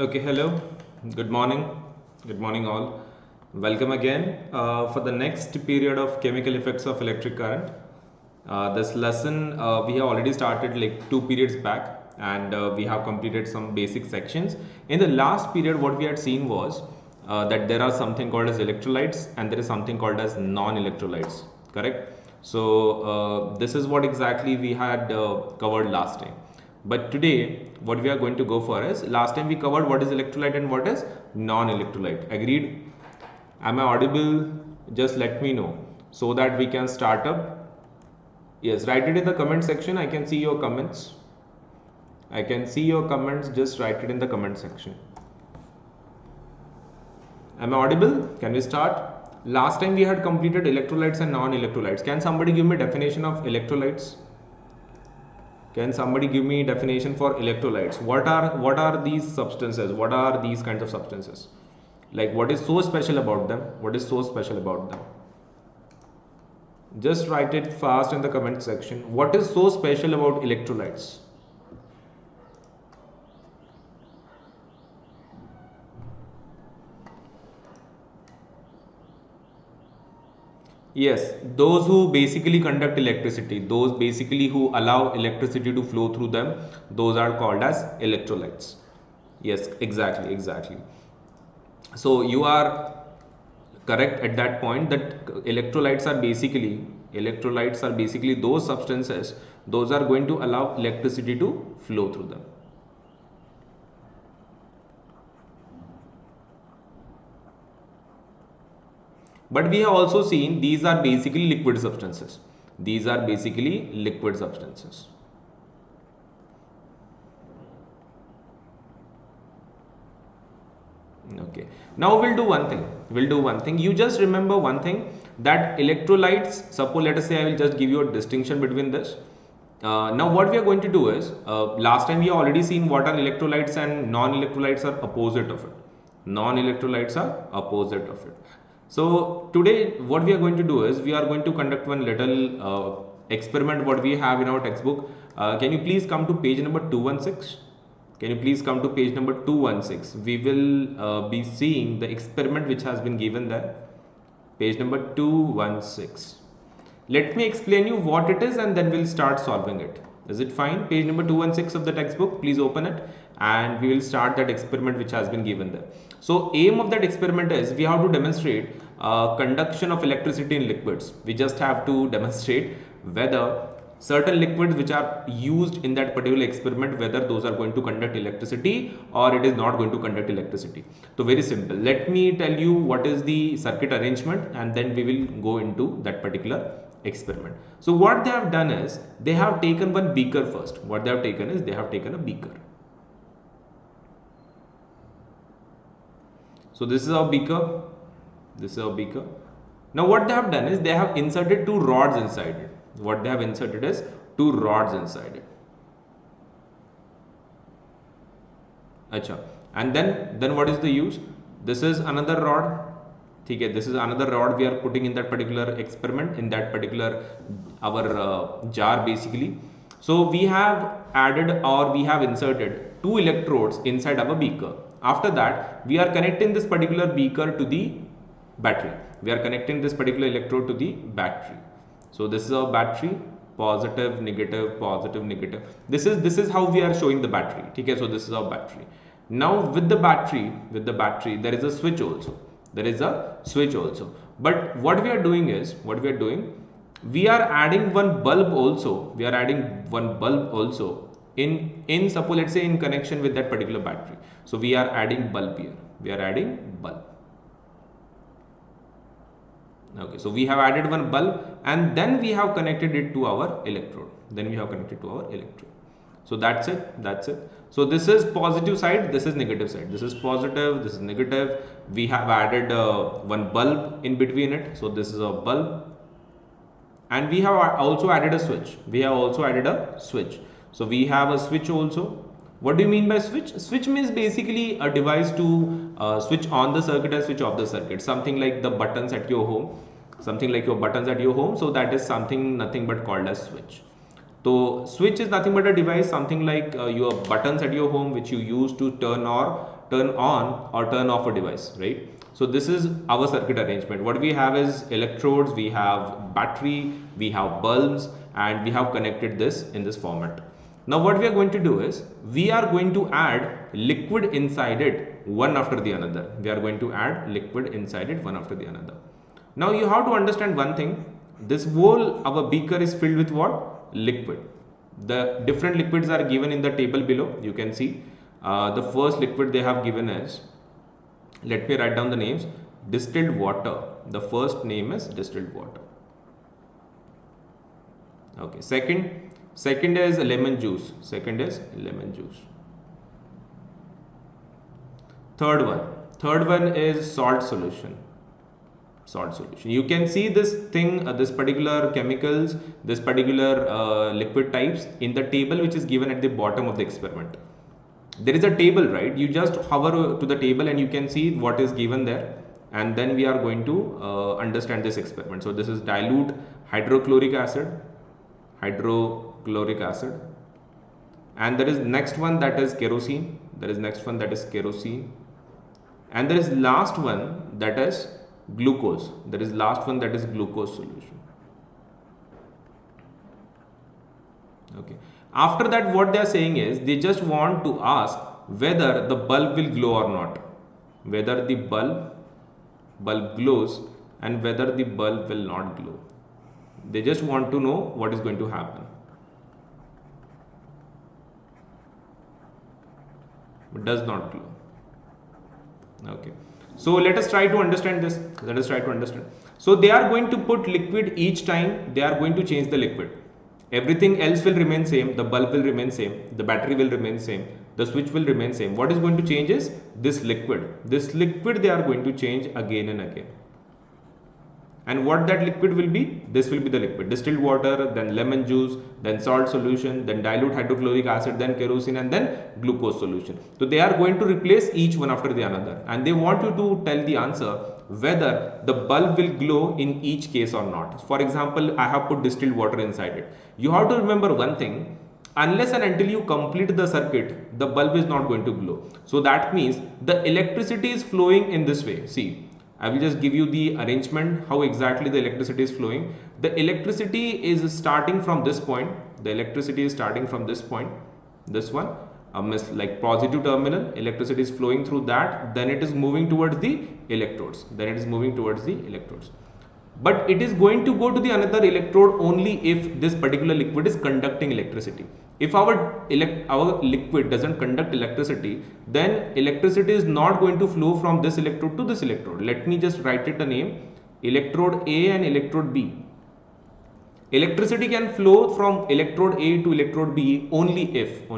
Okay, hello, good morning all. Welcome again for the next period of chemical effects of electric current. This lesson we have already started like 2 periods back, and we have completed some basic sections. In the last period, what we had seen was that there are something called as electrolytes and there is something called as non-electrolytes, correct? So this is what exactly we had covered last time. But today, what we are going to go for is, last time we covered what is electrolyte and what is non-electrolyte. Agreed? Am I audible? Just let me know so that we can start up. Yes, write it in the comment section. I can see your comments. I can see your comments. Just write it in the comment section. Am I audible? Can we start? Last time we had completed electrolytes and non-electrolytes. Can somebody give me definition of electrolytes? Can somebody give me definition for electrolytes? What are these substances? What are these kinds of substances? Like, what is so special about them? What is so special about them? Just write it fast in the comment section. What is so special about electrolytes? Yes, those who basically conduct electricity, those basically who allow electricity to flow through them, those are called as electrolytes. Yes, exactly. So you are correct at that point that electrolytes are basically those substances, those are going to allow electricity to flow through them. But we have also seen these are basically liquid substances. These are basically liquid substances. Okay. Now we'll do one thing. You just remember one thing, that electrolytes, suppose let us say I will just give you a distinction between this. Now what we are going to do is, last time we have already seen what are electrolytes and non-electrolytes are opposite of it. Non-electrolytes are opposite of it. So today what we are going to do is, we are going to conduct one little experiment what we have in our textbook. Can you please come to page number 216? Can you please come to page number 216? We will be seeing the experiment which has been given there. Page number 216. Let me explain you what it is and then we'll start solving it. Is it fine? Page number 216 of the textbook, please open it and we will start that experiment which has been given there. So aim of that experiment is, we have to demonstrate conduction of electricity in liquids. We just have to demonstrate whether certain liquids which are used in that particular experiment, whether those are going to conduct electricity or it is not going to conduct electricity. So very simple. Let me tell you what is the circuit arrangement and then we will go into that particular experiment. So what they have done is, they have taken one beaker first. What they have taken is, they have taken a beaker. So this is our beaker. This is our beaker. Now what they have done is, they have inserted two rods inside it. What they have inserted is two rods inside it. Acha. And then what is the use? This is another rod. Okay, this is another rod we are putting in that particular experiment, in that particular our jar basically. So we have added, or we have inserted two electrodes inside our beaker. After that, we are connecting this particular beaker to the battery. We are connecting this particular electrode to the battery. So this is our battery, positive, negative, positive, negative. This is how we are showing the battery. Okay, so this is our battery. Now with the battery, there is a switch also. There is a switch also. But what we are doing is, we are adding one bulb also. We are adding one bulb also in suppose let's say in connection with that particular battery. So we are adding bulb here. We are adding bulb. Okay, so we have added one bulb and then we have connected it to our electrode. So that's it. So this is positive side, this is negative side. This is positive, this is negative. We have added one bulb in between it. So this is a bulb. And we have also added a switch. So we have a switch also. What do you mean by switch? Switch means basically a device to switch on the circuit and switch off the circuit. Something like the buttons at your home. So that is nothing but called as switch. So switch is nothing but a device, something like your buttons at your home which you use to turn turn on or turn off a device, right? So this is our circuit arrangement. What we have is electrodes, we have battery, we have bulbs, and we have connected this in this format. Now what we are going to do is, we are going to add liquid inside it one after the another. We are going to add liquid inside it one after the another. Now you have to understand one thing. This whole, our beaker is filled with what? Liquid. The different liquids are given in the table below. You can see the first liquid they have given is, let me write down the names. Distilled water. The first name is distilled water. Okay. Second is lemon juice. Second is lemon juice. Third one is salt solution. Salt solution. You can see this thing, this particular chemicals, this particular liquid types in the table which is given at the bottom of the experiment. There is a table, right? You just hover to the table and you can see what is given there, and then we are going to understand this experiment. So this is dilute hydrochloric acid, and there is next one, that is kerosene. There is next one, that is kerosene, and there is last one, that is glucose. There is last one, that is glucose solution. Okay. After that, what they are saying is, they just want to ask whether the bulb will glow or not, whether the bulb glows and whether the bulb will not glow. They just want to know what is going to happen. It does not glow. Okay. So let us try to understand this. Let us try to understand. So they are going to put liquid each time. They are going to change the liquid. Everything else will remain same. The bulb will remain same. The battery will remain same. The switch will remain same. What is going to change is this liquid. This liquid they are going to change again and again. And what that liquid will be? This will be the liquid. Distilled water, then lemon juice, then salt solution, then dilute hydrochloric acid, then kerosene, and then glucose solution. So they are going to replace each one after the another. And they want you to tell the answer whether the bulb will glow in each case or not. For example, I have put distilled water inside it. You have to remember one thing. Unless and until you complete the circuit, the bulb is not going to glow. So that means the electricity is flowing in this way. See, I will just give you the arrangement, how exactly the electricity is flowing. The electricity is starting from this point. The electricity is starting from this point, this one, like positive terminal. Electricity is flowing through that. Then it is moving towards the electrodes. But it is going to go to the another electrode only if this particular liquid is conducting electricity. If our liquid doesn't conduct electricity, then electricity is not going to flow from this electrode to this electrode. Let me just write it a name, electrode A and electrode B. Electricity can flow from electrode A to electrode B only if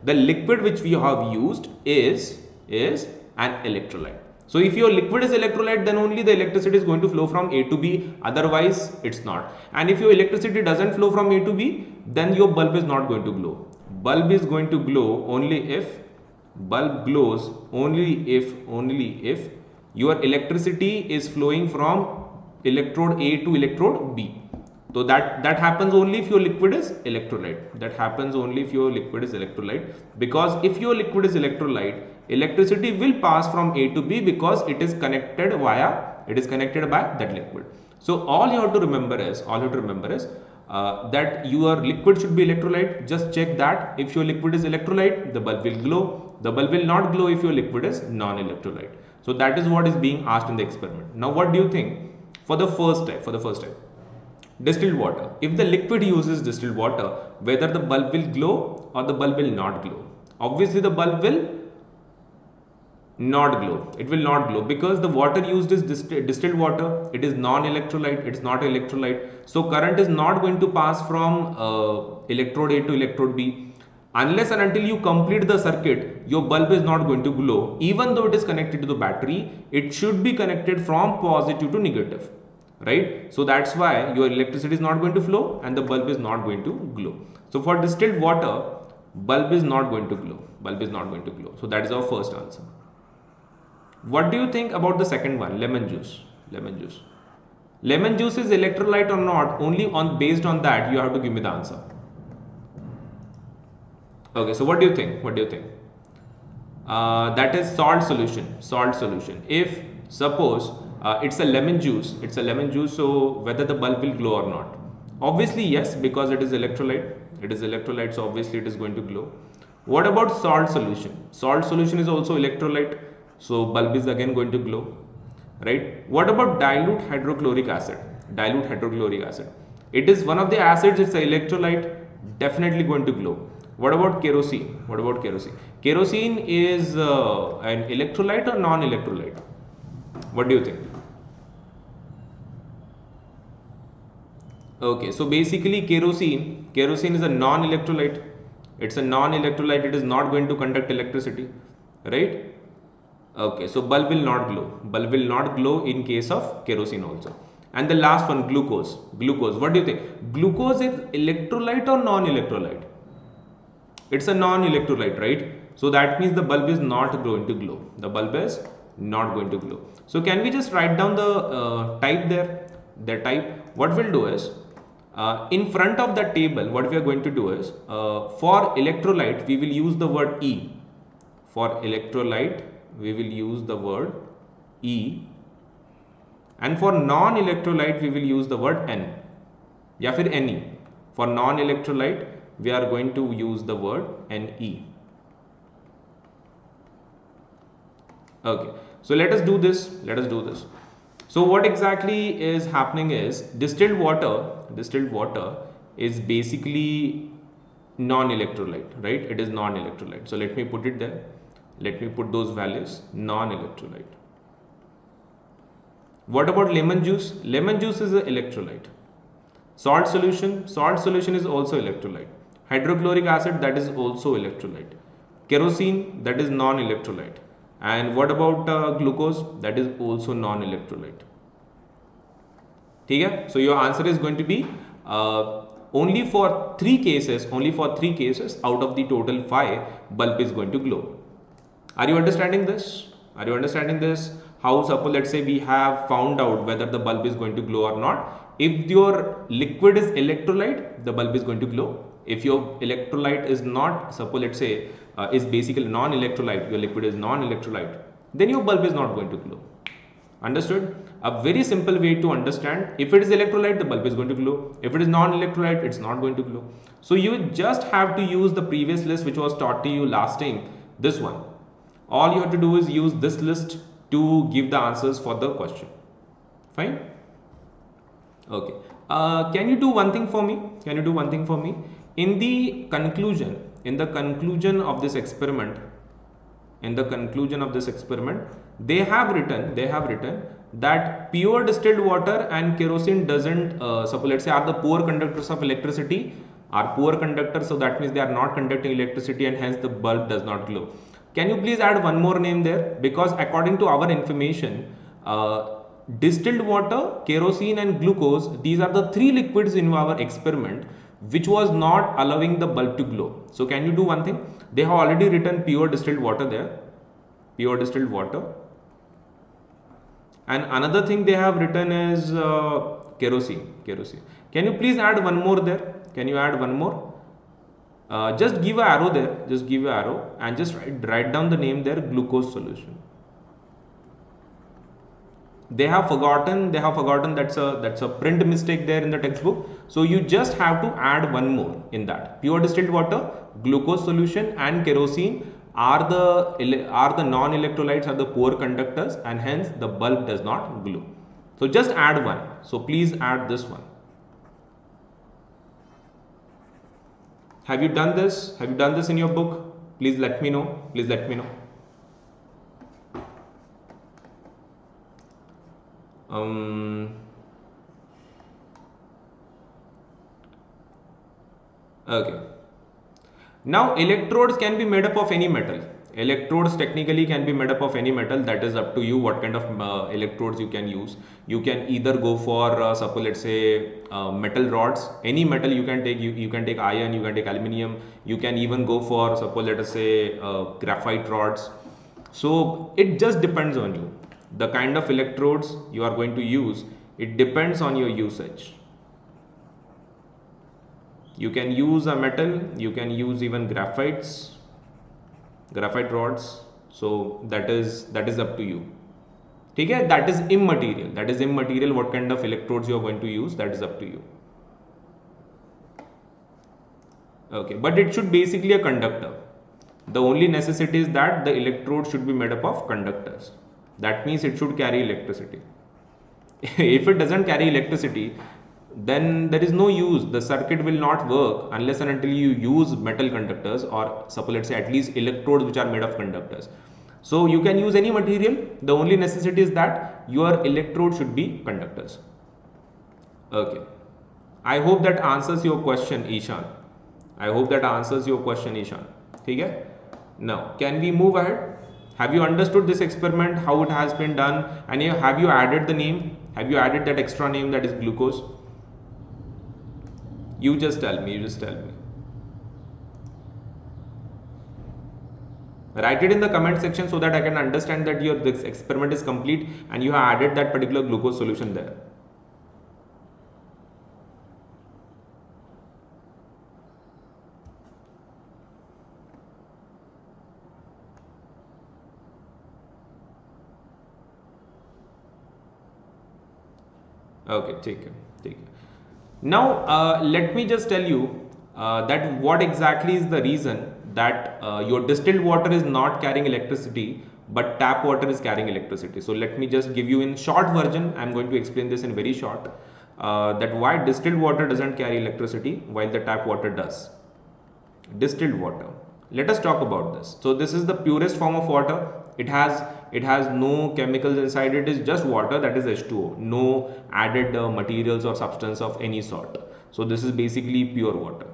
the liquid which we have used is an electrolyte. So if your liquid is electrolyte, then only the electricity is going to flow from A to B, otherwise it's not. And if your electricity doesn't flow from A to B, then your bulb is not going to glow. Bulb is going to glow only if your electricity is flowing from electrode A to electrode B. So that happens only if your liquid is electrolyte. Because if your liquid is electrolyte, electricity will pass from A to B because it is connected by that liquid. So all you have to remember is that your liquid should be electrolyte. Just check that if your liquid is electrolyte, the bulb will glow. The bulb will not glow if your liquid is non-electrolyte. So that is what is being asked in the experiment. Now what do you think? For the first time, distilled water. If the liquid uses distilled water, whether the bulb will glow or the bulb will not glow. Obviously the bulb will not glow. It will not glow because the water used is distilled water. It is non-electrolyte. It's not electrolyte. So current is not going to pass from electrode A to electrode B. Unless and until you complete the circuit, your bulb is not going to glow. Even though it is connected to the battery, it should be connected from positive to negative. Right? So that's why your electricity is not going to flow and the bulb is not going to glow. So for distilled water, bulb is not going to glow. So that is our first answer. What do you think about the second one? Lemon juice. Lemon juice is electrolyte or not? Only based on that you have to give me the answer. Okay, so what do you think? that is salt solution. Salt solution. If suppose it's a lemon juice, so whether the bulb will glow or not? Obviously yes, because it is electrolyte. It is electrolyte, so obviously it is going to glow. What about salt solution? Salt solution is also electrolyte, so bulb is again going to glow, right? What about dilute hydrochloric acid? Dilute hydrochloric acid. It is one of the acids, it's an electrolyte, definitely going to glow. What about kerosene? What about kerosene? Kerosene is an electrolyte or non-electrolyte? What do you think? Okay, so basically kerosene is a non-electrolyte. It's a non-electrolyte, it is not going to conduct electricity, right? Okay, so bulb will not glow. Bulb will not glow in case of kerosene also. And the last one, glucose. Glucose, what do you think? Glucose is electrolyte or non-electrolyte? It's a non-electrolyte, right? So that means the bulb is not going to glow. The bulb is not going to glow. So can we just write down the type there? The type. What we'll do is, in front of the table, what we are going to do is, for electrolyte, we will use the word E. For electrolyte, we will use the word E. And for non-electrolyte, we will use the word N. या फिर Ne. For non-electrolyte, we are going to use the word Ne. Okay, so let us do this. So what exactly is happening is, distilled water is basically non-electrolyte, right? It is non-electrolyte. So let me put it there. Let me put those values, non-electrolyte. What about lemon juice? Lemon juice is an electrolyte. Salt solution is also electrolyte. Hydrochloric acid, that is also electrolyte. Kerosene, that is non-electrolyte. And what about glucose? That is also non-electrolyte. Okay? So your answer is going to be only for three cases out of the total 5, bulb is going to glow. Are you understanding this? How, suppose let's say we have found out whether the bulb is going to glow or not. If your liquid is electrolyte, the bulb is going to glow. If your electrolyte is not, suppose let's say is basically non-electrolyte, your liquid is non-electrolyte, then your bulb is not going to glow. Understood? A very simple way to understand: if it is electrolyte, the bulb is going to glow. If it is non-electrolyte, it's not going to glow. So you just have to use the previous list which was taught to you last time, this one. All you have to do is use this list to give the answers for the question. Fine? Okay. Can you do one thing for me? In the conclusion of this experiment, they have written that pure distilled water and kerosene doesn't, suppose let's say, are the poor conductors of electricity, so that means they are not conducting electricity and hence the bulb does not glow. Can you please add one more name there? Because according to our information, distilled water, kerosene and glucose, these are the 3 liquids in our experiment which was not allowing the bulb to glow. So can you do one thing? They have already written pure distilled water there, and another thing they have written is kerosene. Can you please add one more there? Can you add one more? Just give an arrow there, and just write down the name there, glucose solution. They have forgotten that's a print mistake there in the textbook. So you just have to add one more in that. Pure distilled water, glucose solution and kerosene are the non-electrolytes, are the poor conductors, and hence the bulb does not glow. So just add one. So please add this one. Have you done this? In your book? Please let me know. Okay. Now electrodes can be made up of any metal. Electrodes technically can be made up of any metal. That is up to you what kind of electrodes you can use. You can either go for suppose let's say metal rods. Any metal you can take. You can take iron, you can take aluminium. You can even go for suppose let us say graphite rods. So it just depends on you. The kind of electrodes you are going to use, it depends on your usage. You can use a metal, you can use even graphite rods, So that is up to you. Okay, that is immaterial. That is immaterial. What kind of electrodes you are going to use, that is up to you. Okay, but it should basically a conductor. The only necessity is that the electrode should be made up of conductors. That means it should carry electricity. If it doesn't carry electricity, then there is no use. The circuit will not work unless and until you use metal conductors, or suppose let's say at least electrodes which are made of conductors. So you can use any material. The only necessity is that your electrode should be conductors. Okay. I hope that answers your question, Ishan. I hope that answers your question, Ishan. Okay? Now, can we move ahead? Have you understood this experiment, how it has been done, and have you added the name? Have you added that extra name, that is glucose? You just tell me, you just tell me. Write it in the comment section so that I can understand that this experiment is complete and you have added that particular glucose solution there. Okay, take it, take it. Now, let me just tell you that what exactly is the reason that your distilled water is not carrying electricity, but tap water is carrying electricity. So let me just give you in short version. I'm going to explain this in very short. That why distilled water doesn't carry electricity while the tap water does. Distilled water. Let us talk about this. So this is the purest form of water. It has no chemicals inside. It is just water, that is H2O. No added materials or substance of any sort. So this is basically pure water.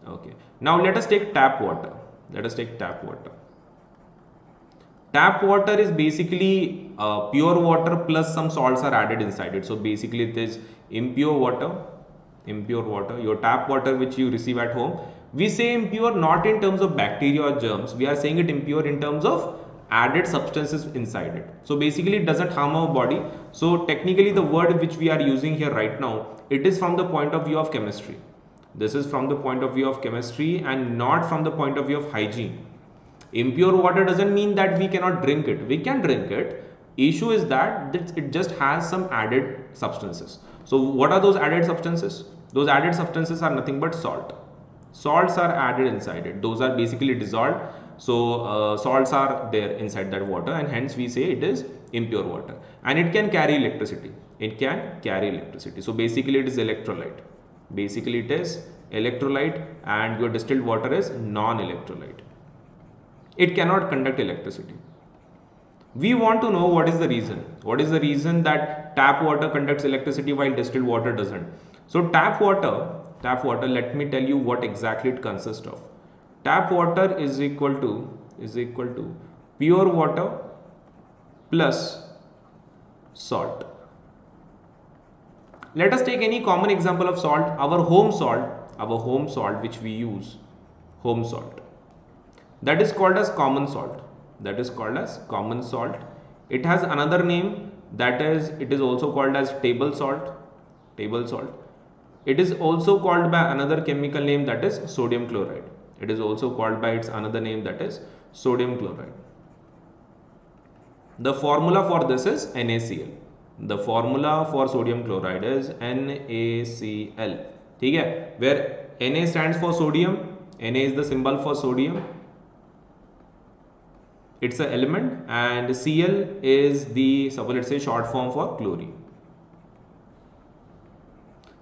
Okay. Now let us take tap water. Let us take tap water. Tap water is basically pure water plus some salts are added inside it. So basically it is impure water. Impure water. Your tap water which you receive at home. We say impure not in terms of bacteria or germs. We are saying it impure in terms of added substances inside it. So basically it doesn't harm our body. So technically the word which we are using here right now, it is from the point of view of chemistry. This is from the point of view of chemistry and not from the point of view of hygiene. Impure water doesn't mean that we cannot drink it. We can drink it. Issue is that it just has some added substances. So what are those added substances? Those added substances are nothing but salt. Salts are added inside it. Those are basically dissolved. So salts are there inside that water, and hence we say it is impure water. And it can carry electricity. It can carry electricity. So basically it is electrolyte. Basically it is electrolyte, and your distilled water is non-electrolyte. It cannot conduct electricity. We want to know what is the reason. What is the reason that tap water conducts electricity while distilled water doesn't? So tap water, let me tell you what exactly it consists of. Tap water is equal to pure water plus salt. Let us take any common example of salt. Our home salt which we use, home salt. That is called as common salt. That is called as common salt. It has another name, it is also called as table salt. Table salt. It is also called by another chemical name, that is sodium chloride. It is also called by its another name, that is sodium chloride. The formula for this is NaCl. The formula for sodium chloride is NaCl. Okay? Where Na stands for sodium, Na is the symbol for sodium. It's an element, and Cl is the, suppose let's say, short form for chlorine.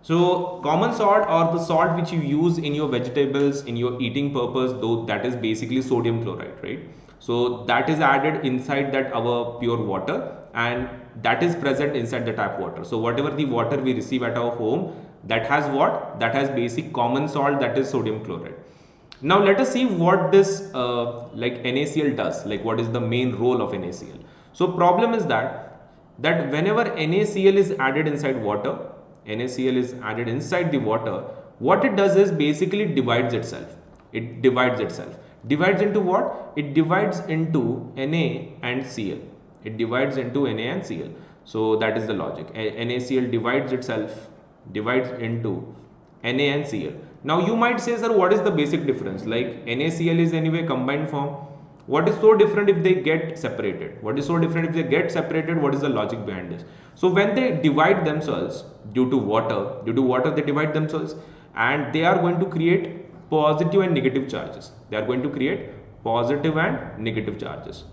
So common salt, or the salt which you use in your vegetables, in your eating purpose, though, that is basically sodium chloride, right? So that is added inside that our pure water, and that is present inside the tap water. So whatever the water we receive at our home, that has what? That has basic common salt, that is sodium chloride. Now let us see what this like NaCl does, like what is the main role of NaCl. So problem is that whenever NaCl is added inside water, NaCl is added inside the water, what it does is basically divides itself. It divides itself. Divides into what? It divides into Na and Cl. It divides into Na and Cl. So that is the logic. NaCl divides itself, divides into Na and Cl. Now you might say, sir, what is the basic difference? Like NaCl is anyway combined form. What is so different if they get separated? What is so different if they get separated? What is the logic behind this? So when they divide themselves due to water they divide themselves, and they are going to create positive and negative charges. They are going to create positive and negative charges.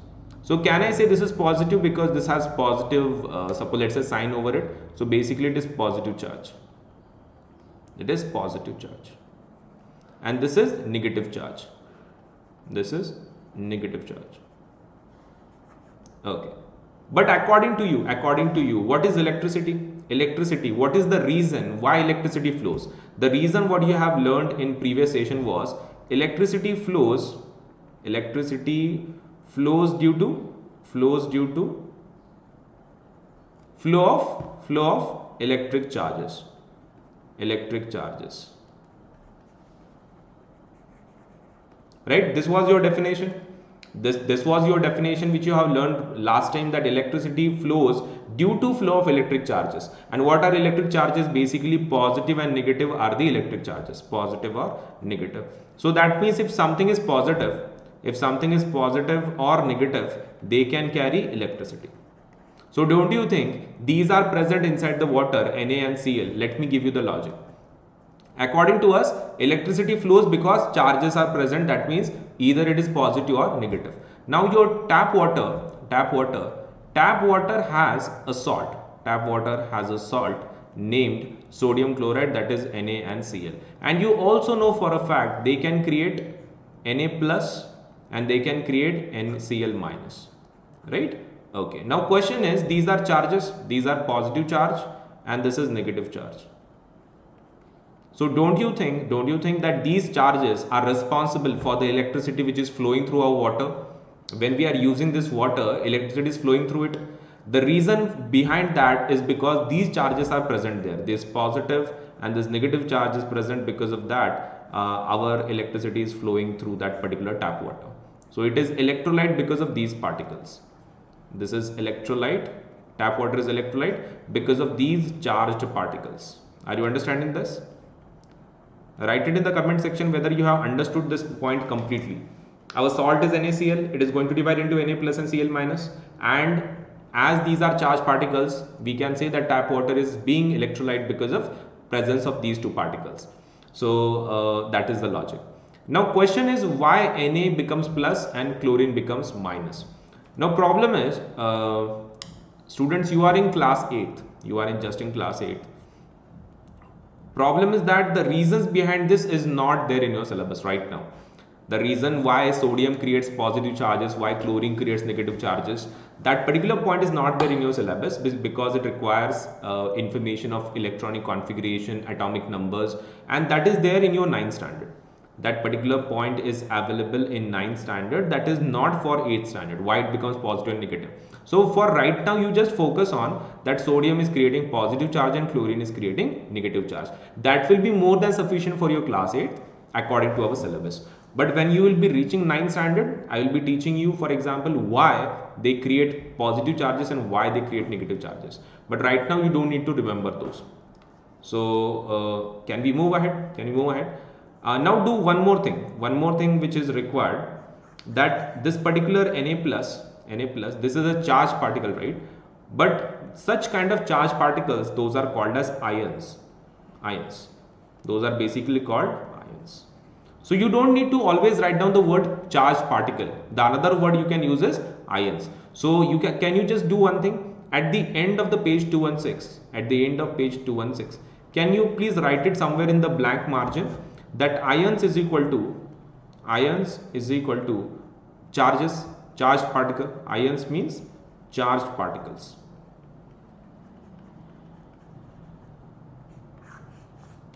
So can I say this is positive because this has positive, suppose let's say sign over it. So basically it is positive charge. It is positive charge. And this is negative charge. This is negative charge. Okay. But according to you, what is electricity? Electricity, what is the reason why electricity flows? The reason what you have learned in previous session was electricity flows due to flow of electric charges. Right, this was your definition. This was your definition which you have learned last time, that electricity flows due to flow of electric charges. And what are electric charges? Basically positive and negative are the electric charges, positive or negative. So that means if something is positive or negative, they can carry electricity. So don't you think these are present inside the water, Na and Cl? Let me give you the logic. According to us, electricity flows because charges are present. That means either it is positive or negative. Now your tap water has a salt named sodium chloride, that is Na and Cl. And you also know for a fact they can create Na plus and they can create NCl minus, right? Okay, now question is, these are charges, these are positive charge and this is negative charge. So don't you think that these charges are responsible for the electricity which is flowing through our water? When we are using this water, electricity is flowing through it. The reason behind that is because these charges are present there. This positive and this negative charge is present. Because of that, our electricity is flowing through that particular tap water. So it is electrolyte because of these particles. This is electrolyte. Tap water is electrolyte because of these charged particles. Are you understanding this? Write it in the comment section whether you have understood this point completely. Our salt is NaCl. It is going to divide into Na plus and Cl minus. And as these are charged particles, we can say that tap water is being electrolyte because of presence of these two particles. So that is the logic. Now question is, why Na becomes plus and chlorine becomes minus? Now problem is, students, you are in class 8th. You are just in class 8th. Problem is that the reasons behind this is not there in your syllabus right now. The reason why sodium creates positive charges, why chlorine creates negative charges, that particular point is not there in your syllabus because it requires information of electronic configuration, atomic numbers, and that is there in your 9th standard. That particular point is available in 9th standard. That is not for 8th standard. Why it becomes positive and negative? So for right now, you just focus on that sodium is creating positive charge and chlorine is creating negative charge. That will be more than sufficient for your class 8 according to our syllabus. But when you will be reaching 9th standard, I will be teaching you, for example, why they create positive charges and why they create negative charges. But right now you don't need to remember those. So can we move ahead? Now do one more thing which is required, that this particular Na plus, this is a charged particle, right? But such kind of charged particles, those are called as ions. Those are basically called ions. So you don't need to always write down the word charged particle. The another word you can use is ions. So you can you just do one thing? At the end of the page 216, can you please write it somewhere in the blank margin that ions is equal to charges, charged particle. Ions means charged particles.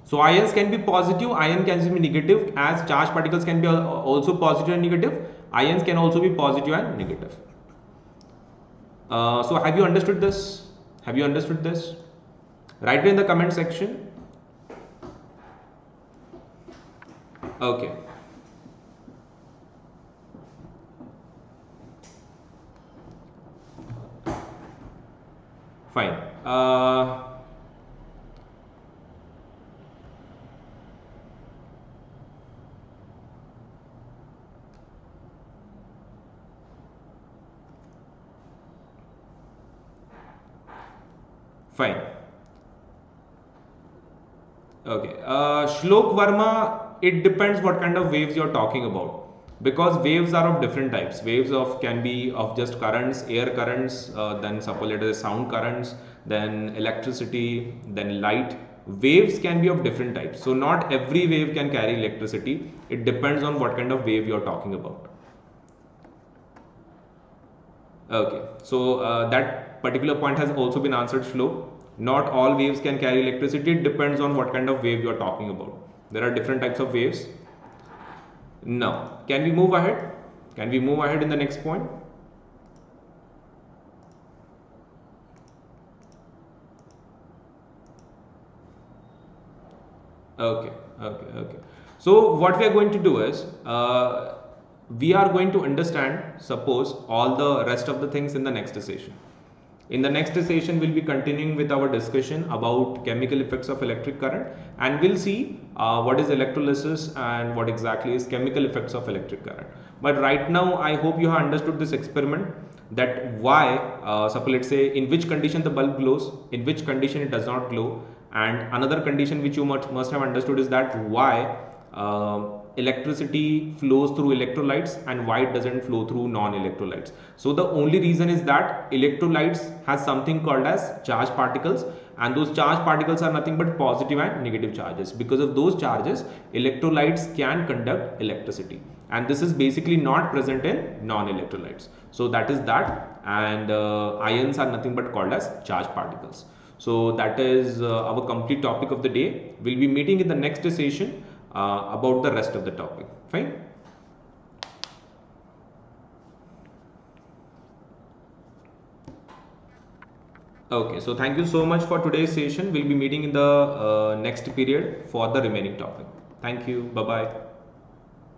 So ions can be positive, ion can be negative, as charged particles can be also positive and negative. Ions can also be positive and negative. So have you understood this? Write it in the comment section. Okay. Fine. Fine. Okay. Shlok Verma, it depends what kind of waves you're talking about. Because waves are of different types. Waves of can be of just currents, air currents, then suppose it is sound currents, then electricity, then light. Waves can be of different types. So not every wave can carry electricity. It depends on what kind of wave you're talking about. Okay, so that particular point has also been answered, Shlo. Not all waves can carry electricity. It depends on what kind of wave you are talking about. There are different types of waves. Now, can we move ahead? Can we move ahead in the next point? Okay, okay. So what we are going to do is, we are going to understand, suppose, all the rest of the things in the next session. In the next session, we'll be continuing with our discussion about chemical effects of electric current, and we'll see what is electrolysis and what exactly is chemical effects of electric current. But right now, I hope you have understood this experiment, that why, suppose let's say in which condition the bulb glows, in which condition it does not glow, and another condition which you must have understood is that why electricity flows through electrolytes and why it doesn't flow through non-electrolytes. So the only reason is that electrolytes has something called as charged particles, and those charged particles are nothing but positive and negative charges. Because of those charges, electrolytes can conduct electricity, and this is basically not present in non-electrolytes. So that is that, and ions are nothing but called as charged particles. So that is our complete topic of the day. We'll be meeting in the next session about the rest of the topic. Fine. Okay, so thank you so much for today's session. We'll be meeting in the next period for the remaining topic. Thank you. Bye bye.